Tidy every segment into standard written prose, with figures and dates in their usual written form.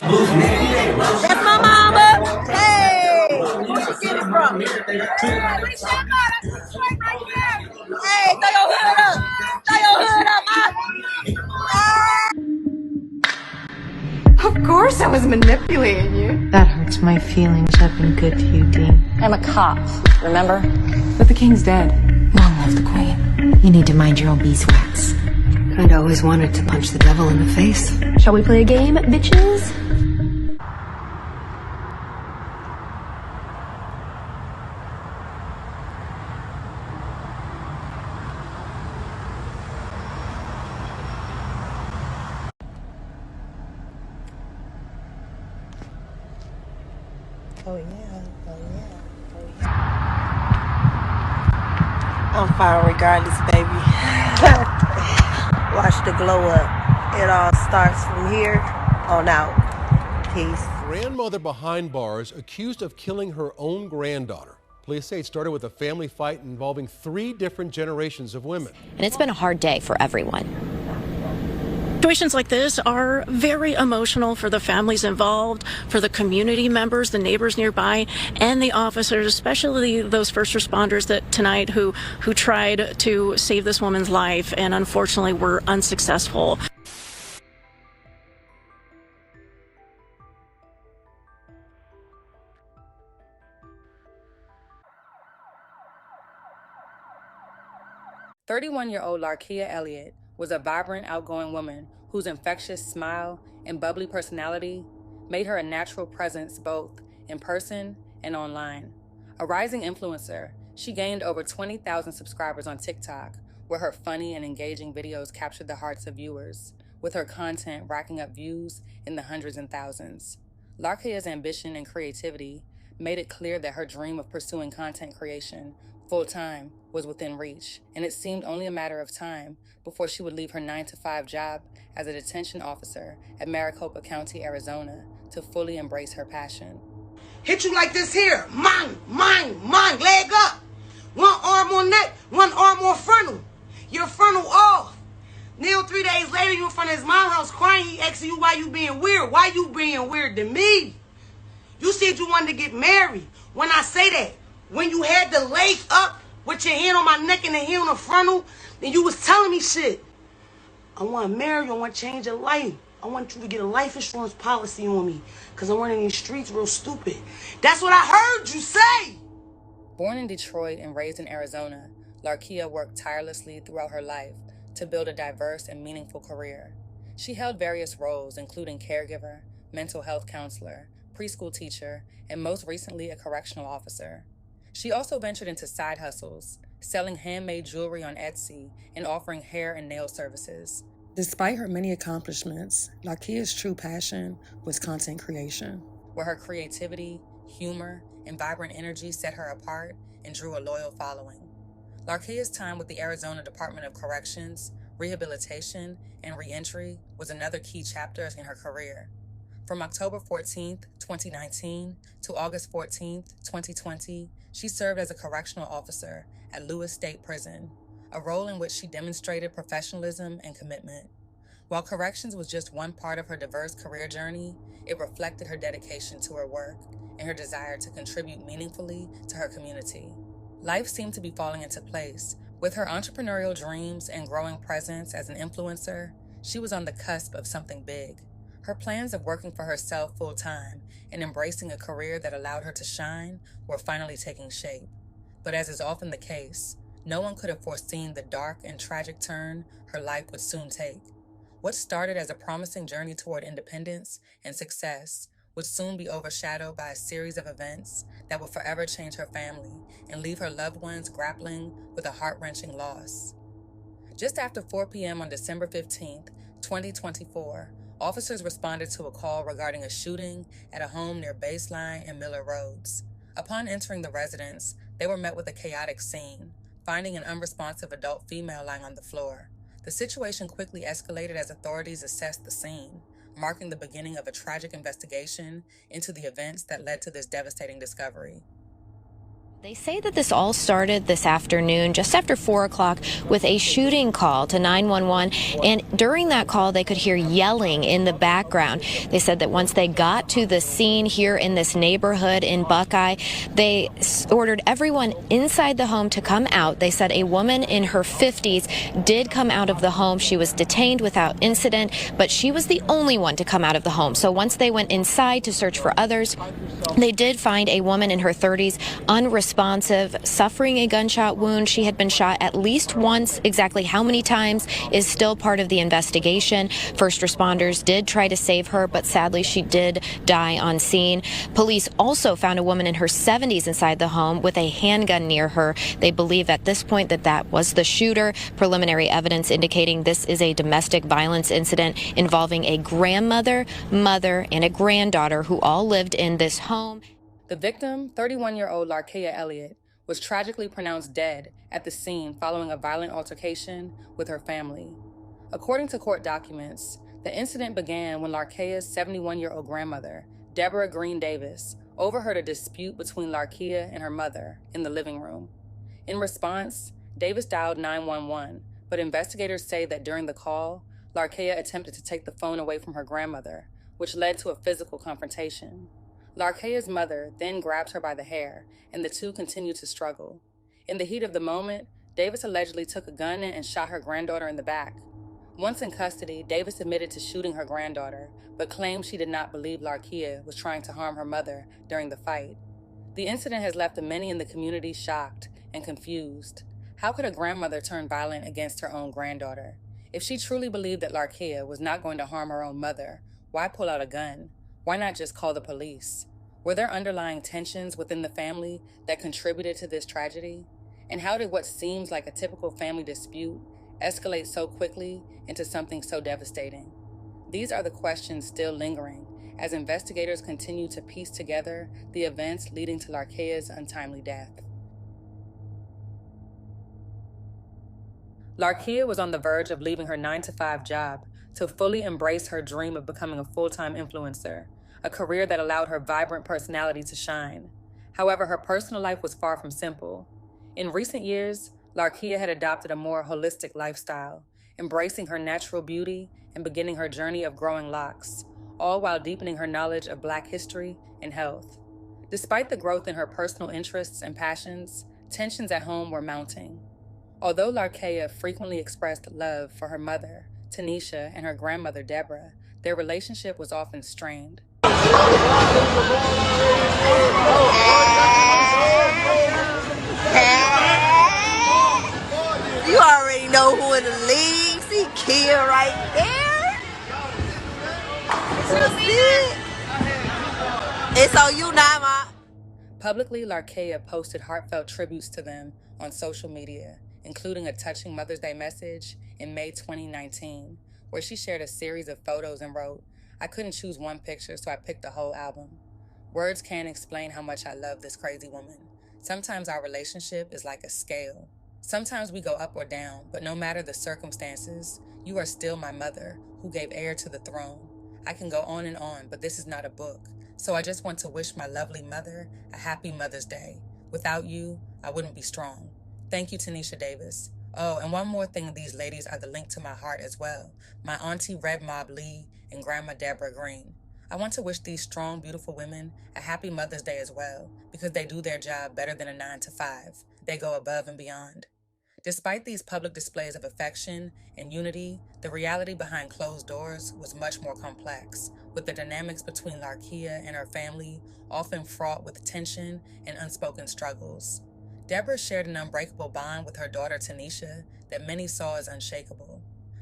That's my mama. Hey, where she get it from? Hey, throw your hood up. Throw your hood up, Of course I was manipulating you. That hurts my feelings. I've been good to you, Dean. I'm a cop, remember? But the king's dead. Long live the queen. You need to mind your own beeswax. Kinda always wanted to punch the devil in the face. Shall we play a game, bitches? Oh yeah, oh yeah, oh yeah. I'm fine regardless, baby. Watch the glow up. It all starts from here on out. Peace. Grandmother behind bars accused of killing her own granddaughter. Police say it started with a family fight involving 3 different generations of women. And it's been a hard day for everyone. Situations like this are very emotional for the families involved, for the community members, the neighbors nearby, and the officers, especially those first responders that tonight who tried to save this woman's life and unfortunately were unsuccessful. "31-year-old Laria Elliott was a vibrant, outgoing woman whose infectious smile and bubbly personality made her a natural presence both in person and online. A rising influencer, she gained over 20,000 subscribers on TikTok, where her funny and engaging videos captured the hearts of viewers, with her content racking up views in the hundreds and thousands. Laria's ambition and creativity made it clear that her dream of pursuing content creation full-time was within reach, and it seemed only a matter of time before she would leave her 9-to-5 job as a detention officer at Maricopa County, Arizona, to fully embrace her passion. Hit you like this here. Mang, leg up. One arm on neck, one arm on frontal. Your frontal off. Neil, 3 days later, you in front of his mom's house crying. He asking you why you being weird. Why you being weird to me? You said you wanted to get married. When I say that, when you had the leg up with your hand on my neck and the hand on the frontal, and you was telling me shit. I want to marry you. I want to change your life. I want you to get a life insurance policy on me because I'm running these streets real stupid. That's what I heard you say. Born in Detroit and raised in Arizona, Laria worked tirelessly throughout her life to build a diverse and meaningful career. She held various roles, including caregiver, mental health counselor, preschool teacher, and most recently a correctional officer. She also ventured into side hustles, selling handmade jewelry on Etsy and offering hair and nail services. Despite her many accomplishments, Laria's true passion was content creation, where her creativity, humor, and vibrant energy set her apart and drew a loyal following. Laria's time with the Arizona Department of Corrections, Rehabilitation, and Reentry was another key chapter in her career. From October 14th, 2019 to August 14th, 2020, she served as a correctional officer at Lewis State Prison, a role in which she demonstrated professionalism and commitment. While corrections was just one part of her diverse career journey, it reflected her dedication to her work and her desire to contribute meaningfully to her community. Life seemed to be falling into place. With her entrepreneurial dreams and growing presence as an influencer, she was on the cusp of something big. Her plans of working for herself full-time and embracing a career that allowed her to shine were finally taking shape. But as is often the case, no one could have foreseen the dark and tragic turn her life would soon take. What started as a promising journey toward independence and success would soon be overshadowed by a series of events that would forever change her family and leave her loved ones grappling with a heart-wrenching loss. Just after 4 p.m. on December 15th, 2024, officers responded to a call regarding a shooting at a home near Baseline and Miller Roads. Upon entering the residence, they were met with a chaotic scene, finding an unresponsive adult female lying on the floor. The situation quickly escalated as authorities assessed the scene, marking the beginning of a tragic investigation into the events that led to this devastating discovery. They say that this all started this afternoon, just after 4 o'clock, with a shooting call to 911. And during that call, they could hear yelling in the background. They said that once they got to the scene here in this neighborhood in Buckeye, they ordered everyone inside the home to come out. They said a woman in her 50s did come out of the home. She was detained without incident, but she was the only one to come out of the home. So once they went inside to search for others, they did find a woman in her 30s unresponsive, suffering a gunshot wound. She had been shot at least once. Exactly how many times is still part of the investigation. First responders did try to save her, but sadly she did die on scene. Police also found a woman in her 70s inside the home with a handgun near her. They believe at this point that that was the shooter. Preliminary evidence indicating this is a domestic violence incident involving a grandmother, mother, and a granddaughter who all lived in this home. The victim, 31-year-old Laria Elliott, was tragically pronounced dead at the scene following a violent altercation with her family. According to court documents, the incident began when Laria's 71-year-old grandmother, Deborah Green Davis, overheard a dispute between Laria and her mother in the living room. In response, Davis dialed 911, but investigators say that during the call, Laria attempted to take the phone away from her grandmother, which led to a physical confrontation. Laria's mother then grabbed her by the hair, and the two continued to struggle. In the heat of the moment, Davis allegedly took a gun and shot her granddaughter in the back. Once in custody, Davis admitted to shooting her granddaughter, but claimed she did not believe Laria was trying to harm her mother during the fight. The incident has left many in the community shocked and confused. How could a grandmother turn violent against her own granddaughter? If she truly believed that Laria was not going to harm her own mother, why pull out a gun? Why not just call the police? Were there underlying tensions within the family that contributed to this tragedy? And how did what seems like a typical family dispute escalate so quickly into something so devastating? These are the questions still lingering as investigators continue to piece together the events leading to Laria's untimely death. Laria was on the verge of leaving her 9-to-5 job to fully embrace her dream of becoming a full-time influencer, a career that allowed her vibrant personality to shine. However, her personal life was far from simple. In recent years, Laria had adopted a more holistic lifestyle, embracing her natural beauty and beginning her journey of growing locks, all while deepening her knowledge of Black history and health. Despite the growth in her personal interests and passions, tensions at home were mounting. Although Laria frequently expressed love for her mother, Tanisha, and her grandmother, Deborah, their relationship was often strained. You already know who in the league. See Kia right there. It's on you now, Ma. Publicly, Laria posted heartfelt tributes to them on social media, including a touching Mother's Day message in May 2019, where she shared a series of photos and wrote, "I couldn't choose one picture, so I picked the whole album. Words can't explain how much I love this crazy woman. Sometimes our relationship is like a scale. Sometimes we go up or down, but no matter the circumstances, you are still my mother who gave heir to the throne. I can go on and on, but this is not a book. So I just want to wish my lovely mother a happy Mother's Day. Without you, I wouldn't be strong. Thank you, Tanisha Davis. Oh, and one more thing, these ladies are the link to my heart as well. My auntie Red Mob Lee and Grandma Deborah Green. I want to wish these strong, beautiful women a happy Mother's Day as well, because they do their job better than a 9-to-5. They go above and beyond." Despite these public displays of affection and unity, the reality behind closed doors was much more complex, with the dynamics between Laria and her family often fraught with tension and unspoken struggles. Deborah shared an unbreakable bond with her daughter Tanisha that many saw as unshakable.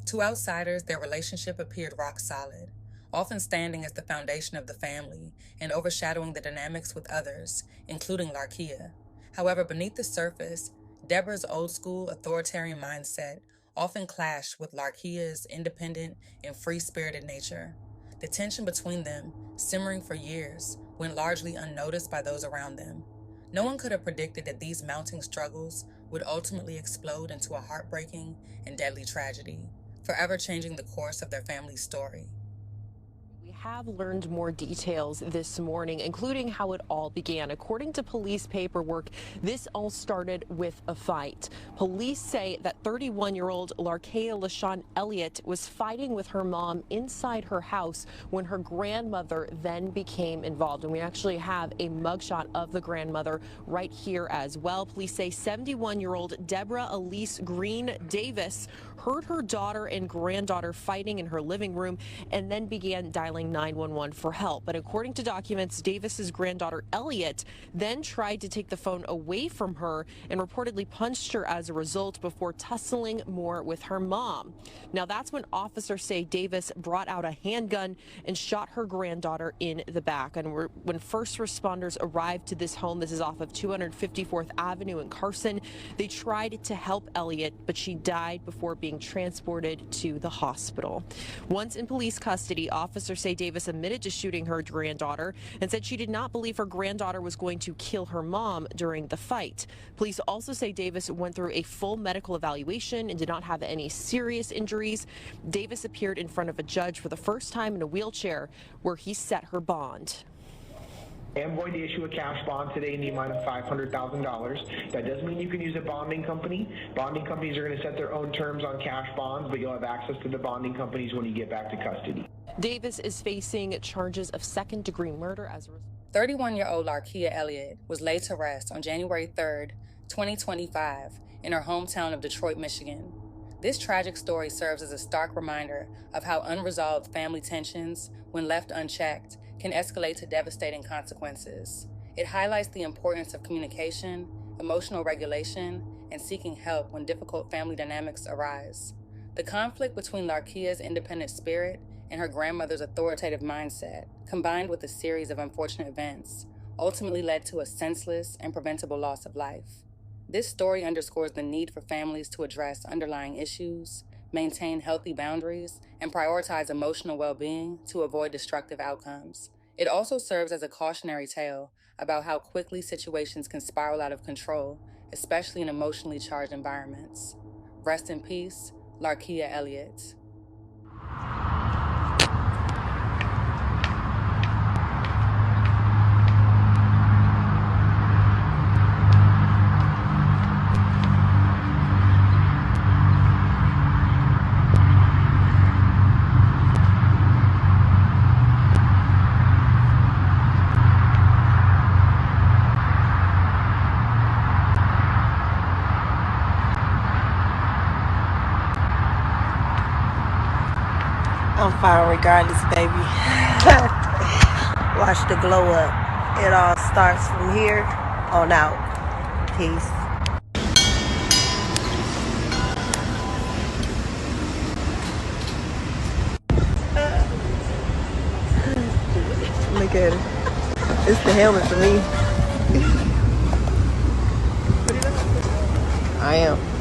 To outsiders, their relationship appeared rock solid, often standing as the foundation of the family and overshadowing the dynamics with others, including Laria. However, beneath the surface, Deborah's old-school authoritarian mindset often clashed with Laria's independent and free-spirited nature. The tension between them, simmering for years, went largely unnoticed by those around them. No one could have predicted that these mounting struggles would ultimately explode into a heartbreaking and deadly tragedy, forever changing the course of their family's story. have learned more details this morning, including how it all began. According to police paperwork, this all started with a fight. Police say that 31-year-old Laria Elliott was fighting with her mom inside her house when her grandmother then became involved. And we actually have a mugshot of the grandmother right here as well. Police say 71-year-old Deborah Elise Green Davis heard her daughter and granddaughter fighting in her living room and then began dialing 911 for help. But according to documents, Davis's granddaughter Elliott then tried to take the phone away from her and reportedly punched her as a result before tussling more with her mom. Now that's when officers say Davis brought out a handgun and shot her granddaughter in the back. And when first responders arrived to this home, this is off of 254th Avenue in Carson, they tried to help Elliott, but she died before being transported to the hospital. Once in police custody, officers say Davis admitted to shooting her granddaughter and said she did not believe her granddaughter was going to kill her mom during the fight. Police also say Davis went through a full medical evaluation and did not have any serious injuries. Davis appeared in front of a judge for the first time in a wheelchair, where he set her bond. I am going to issue a cash bond today in the amount of $500,000. That does mean you can use a bonding company. Bonding companies are going to set their own terms on cash bonds, but you'll have access to the bonding companies when you get back to custody. Davis is facing charges of second-degree murder as a result. 31-year-old Laria Elliott was laid to rest on January 3rd, 2025, in her hometown of Detroit, Michigan. This tragic story serves as a stark reminder of how unresolved family tensions, when left unchecked, can escalate to devastating consequences. It highlights the importance of communication, emotional regulation, and seeking help when difficult family dynamics arise. The conflict between Laria's independent spirit and her grandmother's authoritative mindset, combined with a series of unfortunate events, ultimately led to a senseless and preventable loss of life. This story underscores the need for families to address underlying issues, maintain healthy boundaries, and prioritize emotional well-being to avoid destructive outcomes. It also serves as a cautionary tale about how quickly situations can spiral out of control, especially in emotionally charged environments. Rest in peace, Laria Elliott. I'm fine regardless, baby. Watch the glow up. It all starts from here on out. Peace. Look at it. It's the helmet for me. I am.